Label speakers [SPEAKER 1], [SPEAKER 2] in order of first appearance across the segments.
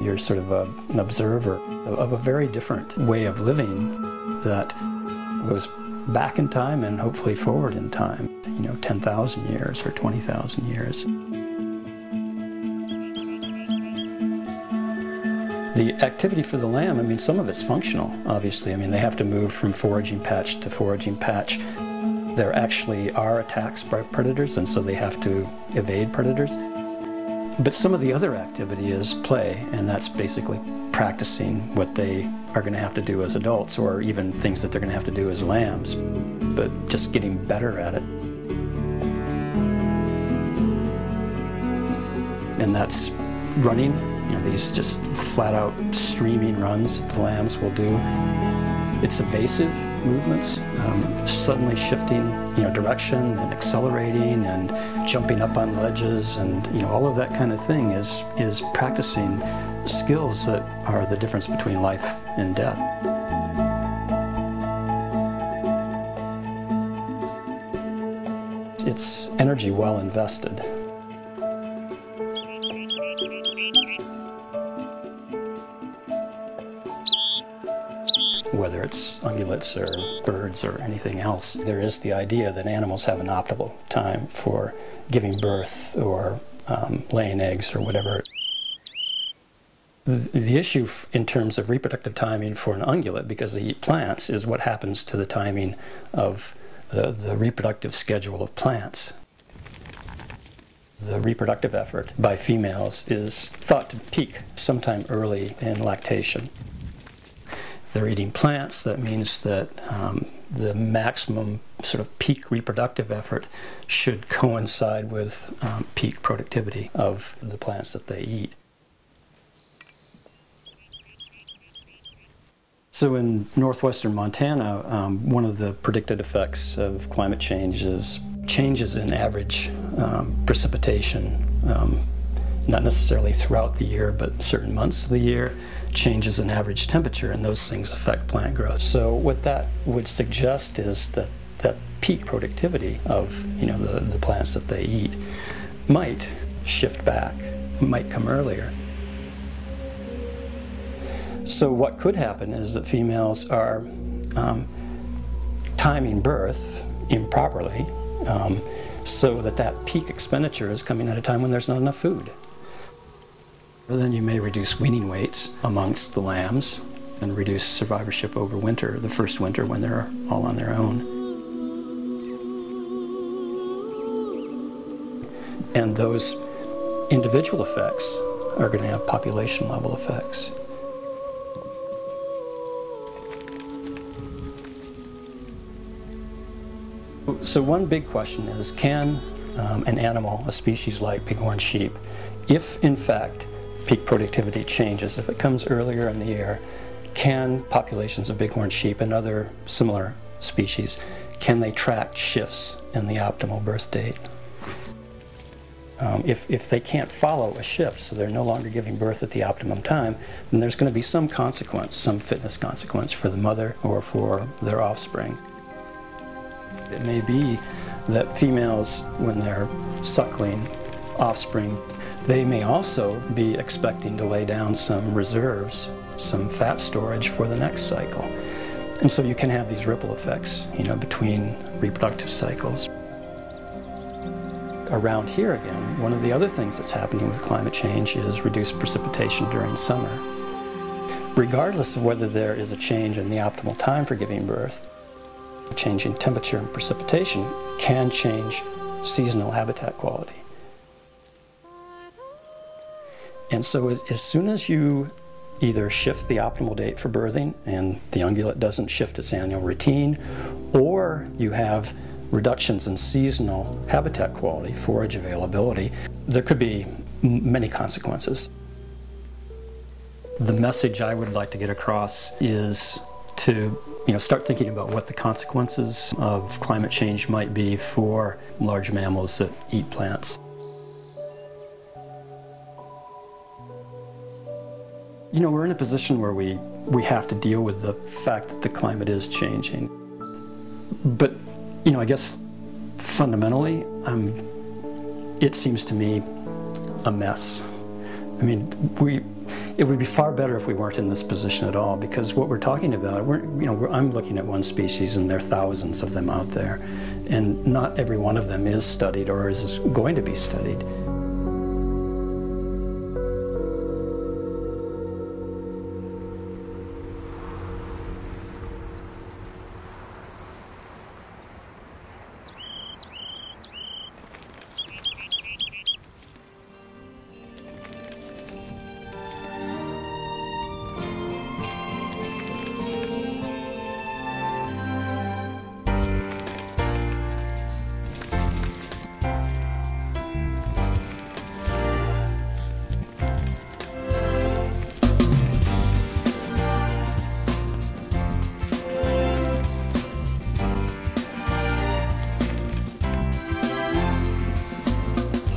[SPEAKER 1] you're sort of an observer of a very different way of living that goes back in time and hopefully forward in time, 10,000 years or 20,000 years. The activity for the lamb, some of it's functional, obviously. They have to move from foraging patch to foraging patch. There actually are attacks by predators, and so they have to evade predators. But some of the other activity is play, and that's basically practicing what they are going to have to do as adults, or even things that they're going to have to do as lambs, but just getting better at it. And that's running, these just flat-out streaming runs the lambs will do. It's evasive movements, suddenly shifting direction and accelerating and jumping up on ledges, and all of that kind of thing is practicing skills that are the difference between life and death. It's energy well invested. Whether it's ungulates or birds or anything else, there is the idea that animals have an optimal time for giving birth or laying eggs or whatever. The issue in terms of reproductive timing for an ungulate, because they eat plants, is what happens to the timing of the reproductive schedule of plants. The reproductive effort by females is thought to peak sometime early in lactation. They're eating plants. That means that the maximum sort of peak reproductive effort should coincide with peak productivity of the plants that they eat. So in northwestern Montana, one of the predicted effects of climate change is changes in average precipitation, not necessarily throughout the year, but certain months of the year, changes in average temperature, and those things affect plant growth. So what that would suggest is that peak productivity of the plants that they eat might shift back, might come earlier. So what could happen is that females are timing birth improperly, so that peak expenditure is coming at a time when there's not enough food. Then you may reduce weaning weights amongst the lambs and reduce survivorship over winter, the first winter when they're all on their own. And those individual effects are going to have population level effects. So one big question is, can an animal, a species like bighorn sheep, if in fact peak productivity changes, if it comes earlier in the year, can populations of bighorn sheep and other similar species, can they track shifts in the optimal birth date? If they can't follow a shift, so they're no longer giving birth at the optimum time, then there's going to be some consequence, some fitness consequence for the mother or for their offspring. It may be that females, when they're suckling offspring, they may also be expecting to lay down some reserves, some fat storage for the next cycle. And so you can have these ripple effects, between reproductive cycles. Around here again, one of the other things that's happening with climate change is reduced precipitation during summer. Regardless of whether there is a change in the optimal time for giving birth, a change in temperature and precipitation can change seasonal habitat quality. And so as soon as you either shift the optimal date for birthing and the ungulate doesn't shift its annual routine, or you have reductions in seasonal habitat quality, forage availability, there could be many consequences. The message I would like to get across is to start thinking about what the consequences of climate change might be for large mammals that eat plants. We're in a position where we have to deal with the fact that the climate is changing. But, I guess fundamentally, it seems to me a mess. It would be far better if we weren't in this position at all, because what we're talking about, I'm looking at one species and there are thousands of them out there, and not every one of them is studied or is going to be studied.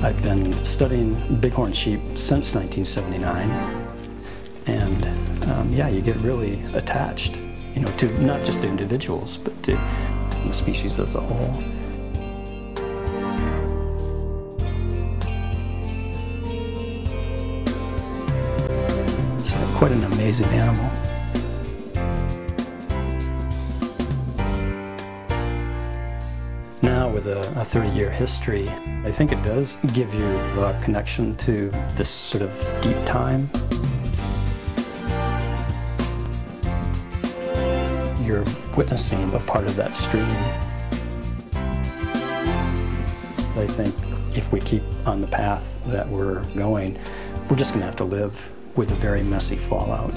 [SPEAKER 1] I've been studying bighorn sheep since 1979, and yeah, you get really attached, to not just to individuals, but to the species as a whole. It's quite an amazing animal. Now, with a 30-year history, I think it does give you a connection to this sort of deep time. You're witnessing a part of that stream. I think if we keep on the path that we're going, we're just going to have to live with a very messy fallout.